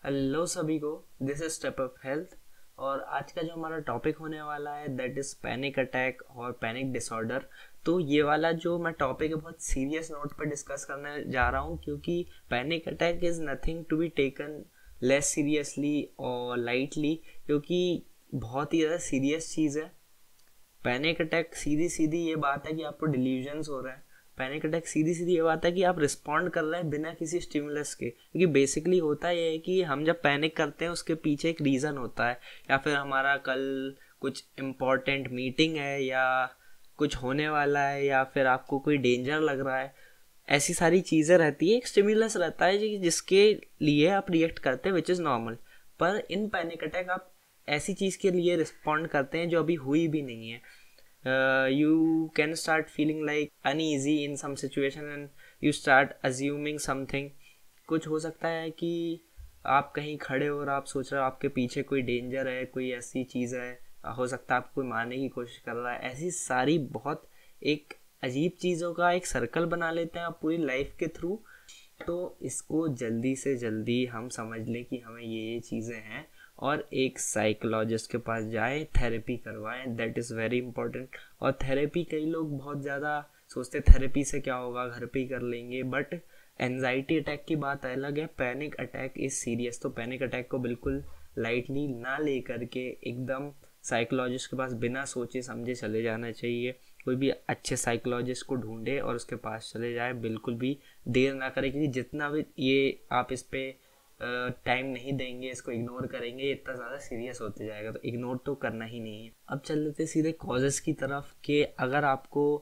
Hello सभी को, this is step up health. और आज का जो हमारा टॉपिक होने वाला है दैट इज़ पैनिक अटैक और पैनिक डिसऑर्डर। तो ये वाला जो मैं टॉपिक है बहुत सीरियस नोट पर डिस्कस करने जा रहा हूँ, क्योंकि panic attack is nothing to be taken less seriously और लाइटली, क्योंकि बहुत ही ज़्यादा सीरियस चीज़ है। पैनिक अटैक सीधी सीधी ये बात है कि आपको डिल्यूजन्स हो रहा है। पैनिक अटैक सीधी सीधी ये बात है कि आप रिस्पॉन्ड कर रहे हैं बिना किसी स्टिमुलस के, क्योंकि बेसिकली होता ये है कि हम जब पैनिक करते हैं उसके पीछे एक रीज़न होता है, या फिर हमारा कल कुछ इम्पोर्टेंट मीटिंग है, या कुछ होने वाला है, या फिर आपको कोई डेंजर लग रहा है। ऐसी सारी चीज़ें रहती है, एक स्टिमुलस रहता है जिसके लिए आप रिएक्ट करते हैं, विच इज़ नॉर्मल। पर इन पैनिक अटैक आप ऐसी चीज़ के लिए रिस्पॉन्ड करते हैं जो अभी हुई भी नहीं है। You can start feeling like uneasy in some situation and you start assuming something. कुछ हो सकता है कि आप कहीं खड़े हो और आप सोच रहे हो आपके पीछे कोई डेंजर है, कोई ऐसी चीज़ है, हो सकता है आपको कोई मारने की कोशिश कर रहा है। ऐसी सारी बहुत एक अजीब चीज़ों का एक सर्कल बना लेते हैं आप पूरी लाइफ के थ्रू। तो इसको जल्दी से जल्दी हम समझ लें कि हमें ये चीज़ें हैं, और एक साइकोलॉजिस्ट के पास जाएं, थेरेपी करवाएं, दैट इज़ वेरी इंपॉर्टेंट। और थेरेपी कई लोग बहुत ज़्यादा सोचते थेरेपी से क्या होगा, घर पे ही कर लेंगे, बट एनजाइटी अटैक की बात अलग है, पैनिक अटैक इज़ सीरियस। तो पैनिक अटैक को बिल्कुल लाइटली ना ले करके एकदम साइकोलॉजिस्ट के पास बिना सोचे समझे चले जाना चाहिए। कोई भी अच्छे साइकोलॉजिस्ट को ढूंढे और उसके पास चले जाए, बिल्कुल भी देर ना करें, क्योंकि जितना भी ये आप इस पे टाइम नहीं देंगे, इसको इग्नोर करेंगे, इतना ज़्यादा सीरियस होते जाएगा। तो इग्नोर तो करना ही नहीं है। अब चल लेते सीधे कॉजेज़ की तरफ कि अगर आपको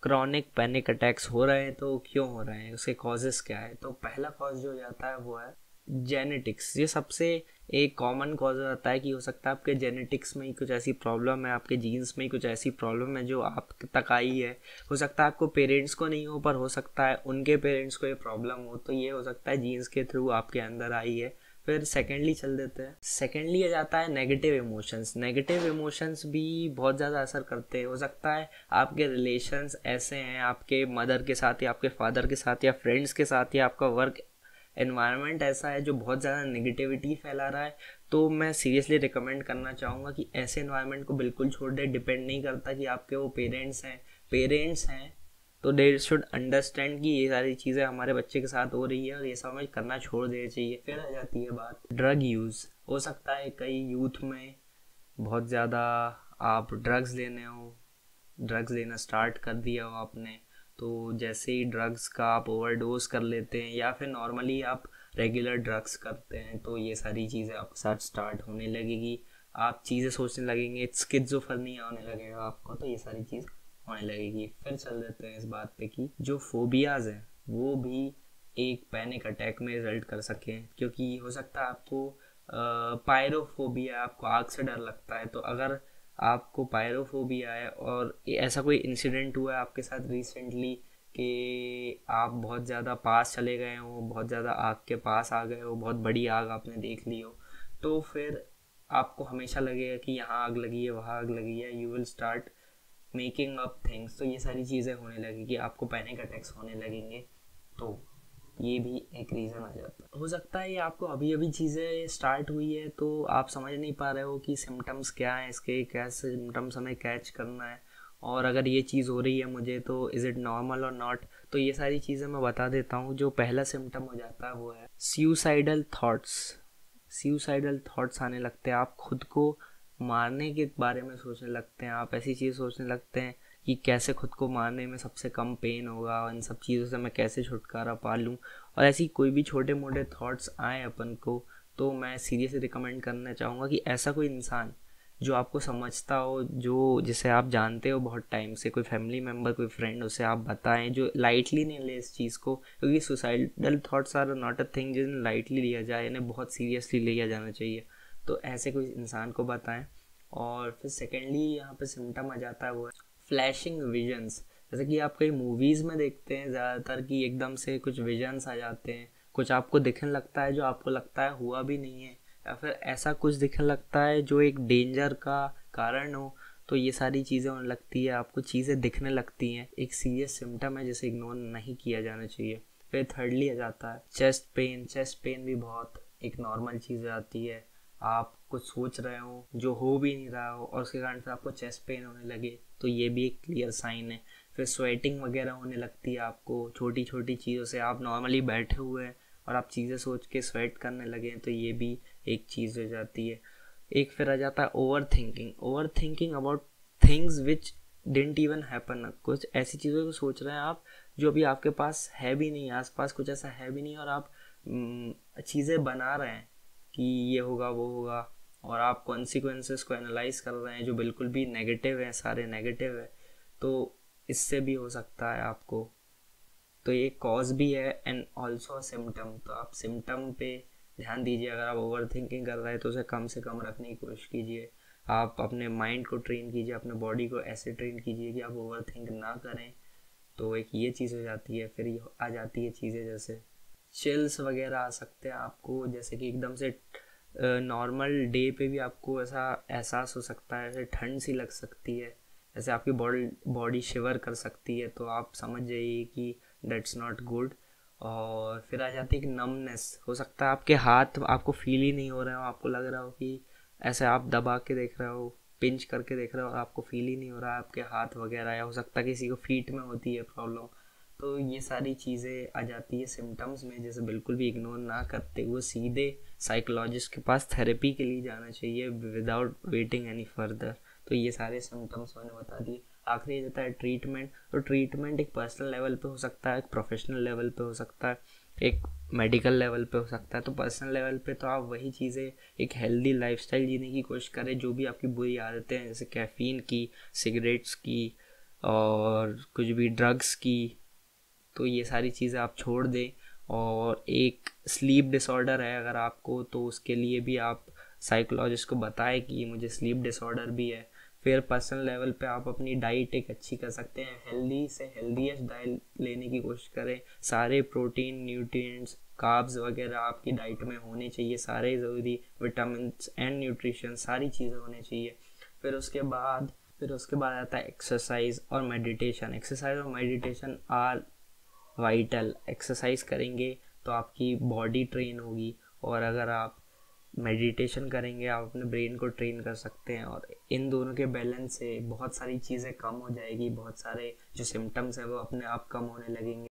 क्रॉनिक पैनिक अटैक्स हो रहे हैं तो क्यों हो रहे हैं, उसके कॉजेज़ क्या है। तो पहला कॉज जो जाता है वो है जेनेटिक्स। ये सबसे एक कॉमन कॉज रहता है कि हो सकता है आपके जेनेटिक्स में ही कुछ ऐसी प्रॉब्लम है, आपके जीन्स में ही कुछ ऐसी प्रॉब्लम है जो आप तक आई है। हो सकता है आपको पेरेंट्स को नहीं हो, पर हो सकता है उनके पेरेंट्स को ये प्रॉब्लम हो, तो ये हो सकता है जीन्स के थ्रू आपके अंदर आई है। फिर सेकेंडली चल देते हैं। सेकेंडली आ जाता है नेगेटिव इमोशंस। नेगेटिव इमोशंस भी बहुत ज़्यादा असर करते हैं। हो सकता है आपके रिलेशंस ऐसे हैं, आपके मदर के साथ या आपके फादर के साथ या फ्रेंड्स के साथ, या आपका वर्क एनवायरनमेंट ऐसा है जो बहुत ज़्यादा नेगेटिविटी फैला रहा है। तो मैं सीरियसली रिकमेंड करना चाहूँगा कि ऐसे एनवायरनमेंट को बिल्कुल छोड़ दे। डिपेंड नहीं करता कि आपके वो पेरेंट्स हैं तो दे शुड अंडरस्टैंड कि ये सारी चीज़ें हमारे बच्चे के साथ हो रही है और ये समझ करना छोड़ देना चाहिए। फिर आ जाती है बात ड्रग यूज़। हो सकता है कई यूथ में बहुत ज़्यादा आप ड्रग्स लेना स्टार्ट कर दिया हो आपने, तो जैसे ही ड्रग्स का आप ओवरडोज कर लेते हैं या फिर नॉर्मली आप रेगुलर ड्रग्स करते हैं, तो ये सारी चीज़ें आपके साथ स्टार्ट होने लगेगी। आप चीज़ें सोचने लगेंगे, स्किज़ोफ्रेनिया होने लगेगा आपको, तो ये सारी चीज़ होने लगेगी। फिर चल देते हैं इस बात पे कि जो फोबियाज़ हैं वो भी एक पैनिक अटैक में रिजल्ट कर सकें, क्योंकि हो सकता है आपको पायरोफोबिया, आपको आग से डर लगता है। तो अगर आपको पायरोफोबिया है और ऐसा कोई इंसिडेंट हुआ है आपके साथ रिसेंटली कि आप बहुत ज़्यादा पास चले गए हो, बहुत ज़्यादा आग के पास आ गए हो, बहुत बड़ी आग आपने देख ली हो, तो फिर आपको हमेशा लगेगा कि यहाँ आग लगी है, वहाँ आग लगी है। You will start making up things. तो ये सारी चीज़ें होने लगेगी, आपको पैनिक अटैक्स होने लगेंगे। तो ये भी एक रीज़न आ जाता है। हो सकता है ये आपको अभी अभी चीज़ें स्टार्ट हुई है तो आप समझ नहीं पा रहे हो कि सिम्टम्स क्या हैं, इसके क्या सिम्टम्स हमें कैच करना है, और अगर ये चीज़ हो रही है मुझे तो इज़ इट नॉर्मल और नॉट। तो ये सारी चीज़ें मैं बता देता हूँ। जो पहला सिम्टम हो जाता है वो है सुसाइडल थॉट्स आने लगते हैं। आप खुद को मारने के बारे में सोचने लगते हैं, आप ऐसी चीज़ सोचने लगते हैं कि कैसे खुद को मारने में सबसे कम पेन होगा, इन सब चीज़ों से मैं कैसे छुटकारा पा लूँ। और ऐसी कोई भी छोटे मोटे थॉट्स आए अपन को, तो मैं सीरियसली रिकमेंड करना चाहूँगा कि ऐसा कोई इंसान जो आपको समझता हो, जो जिसे आप जानते हो बहुत टाइम से, कोई फैमिली मेम्बर, कोई फ्रेंड, उसे आप बताएं, जो लाइटली नहीं ले इस चीज़ को, क्योंकि suicidal thoughts are not a thing जिन्हें लाइटली लिया जाए, इन्हें बहुत सीरियसली लिया जाना चाहिए। तो ऐसे कोई इंसान को बताएं। और फिर सेकेंडली यहाँ पे सिम्टम आ जाता है वो है फ्लैशिंग विजन्स। जैसे कि आप कई मूवीज़ में देखते हैं ज़्यादातर कि एकदम से कुछ विजन्स आ जाते हैं, कुछ आपको दिखने लगता है जो आपको लगता है हुआ भी नहीं है, या फिर ऐसा कुछ दिखने लगता है जो एक डेंजर का कारण हो। तो ये सारी चीज़ें होने लगती है, आपको चीज़ें दिखने लगती हैं, एक सीरियस सिम्टम है जिसे इग्नोर नहीं किया जाना चाहिए। फिर थर्डली आ जाता है चेस्ट पेन भी बहुत एक नॉर्मल चीज़ आती है। आप कुछ सोच रहे हो जो हो भी नहीं रहा हो और उसके कारण फिर आपको चेस्ट पेन होने लगे, तो ये भी एक क्लियर साइन है। फिर स्वेटिंग वगैरह होने लगती है आपको छोटी छोटी चीज़ों से। आप नॉर्मली बैठे हुए हैं और आप चीज़ें सोच के स्वेट करने लगे, तो ये भी एक चीज़ हो जाती है। एक फिर आ जाता है over thinking about things which didn't even happen. कुछ ऐसी चीज़ों को सोच रहे हैं आप जो अभी आपके पास है भी नहीं, आसपास कुछ ऐसा है भी नहीं, और आप चीज़ें बना रहे हैं कि ये होगा वो होगा, और आप कॉन्सिक्वेंसेस को एनालाइज कर रहे हैं जो बिल्कुल भी नेगेटिव है, सारे नेगेटिव है। तो इससे भी हो सकता है आपको। तो ये कॉज भी है एंड ऑल्सो सिम्टम। तो आप सिम्टम पे ध्यान दीजिए। अगर आप ओवर थिंकिंग कर रहे हैं तो उसे कम से कम रखने की कोशिश कीजिए। आप अपने माइंड को ट्रेन कीजिए, अपने बॉडी को ऐसे ट्रेन कीजिए कि आप ओवर थिंक ना करें। तो एक ये चीज़ हो जाती है। फिर आ जाती है चीज़ें जैसे चिल्स वगैरह आ सकते हैं आपको, जैसे कि एकदम से नॉर्मल डे पे भी आपको ऐसा एहसास हो सकता है, ऐसे ठंड सी लग सकती है, ऐसे आपकी बॉडी शिवर कर सकती है। तो आप समझ जाइए कि दैट्स नॉट गुड। और फिर आ जाती है कि नमनेस। हो सकता है आपके हाथ आपको फील ही नहीं हो रहे हो, आपको लग रहा हो कि ऐसे आप दबा के देख रहे हो, पिंच करके देख रहे हो, और आपको फील ही नहीं हो रहा है आपके हाथ वगैरह। या हो सकता है किसी को फीट में होती है प्रॉब्लम। तो ये सारी चीज़ें आ जाती है सिम्टम्स में, जैसे बिल्कुल भी इग्नोर ना करते हुए सीधे साइकोलॉजिस्ट के पास थेरेपी के लिए जाना चाहिए विदाउट वेटिंग एनी फर्दर। तो ये सारे सिम्टम्स मैंने बता दिए। आखिरी जाता है ट्रीटमेंट। तो ट्रीटमेंट एक पर्सनल लेवल पे हो सकता है, एक प्रोफेशनल लेवल पे हो सकता है, एक मेडिकल लेवल पे हो सकता है। तो पर्सनल लेवल पे तो आप वही चीज़ें, एक हेल्दी लाइफस्टाइल जीने की कोशिश करें। जो भी आपकी बुरी आदतें हैं, जैसे कैफ़ीन की, सिगरेट्स की, और कुछ भी ड्रग्स की, तो ये सारी चीज़ें आप छोड़ दें। और एक स्लीप डिसऑर्डर है अगर आपको, तो उसके लिए भी आप साइकोलॉजिस्ट को बताएं कि मुझे स्लीप डिसऑर्डर भी है। फिर पर्सनल लेवल पे आप अपनी डाइट एक अच्छी कर सकते हैं। हेल्दी से हेल्दीएस्ट डाइट लेने की कोशिश करें। सारे प्रोटीन, न्यूट्रिएंट्स, कार्ब्स वगैरह आपकी डाइट में होने चाहिए, सारे ज़रूरी विटामिन एंड न्यूट्रिशन, सारी चीज़ें होनी चाहिए। फिर उसके बाद आता है एक्सरसाइज और मेडिटेशन। एक्सरसाइज और मेडिटेशन आर वाइटल। एक्सरसाइज करेंगे तो आपकी बॉडी ट्रेन होगी, और अगर आप मेडिटेशन करेंगे आप अपने ब्रेन को ट्रेन कर सकते हैं। और इन दोनों के बैलेंस से बहुत सारी चीज़ें कम हो जाएगी, बहुत सारे जो सिम्टम्स हैं वो अपने आप कम होने लगेंगे।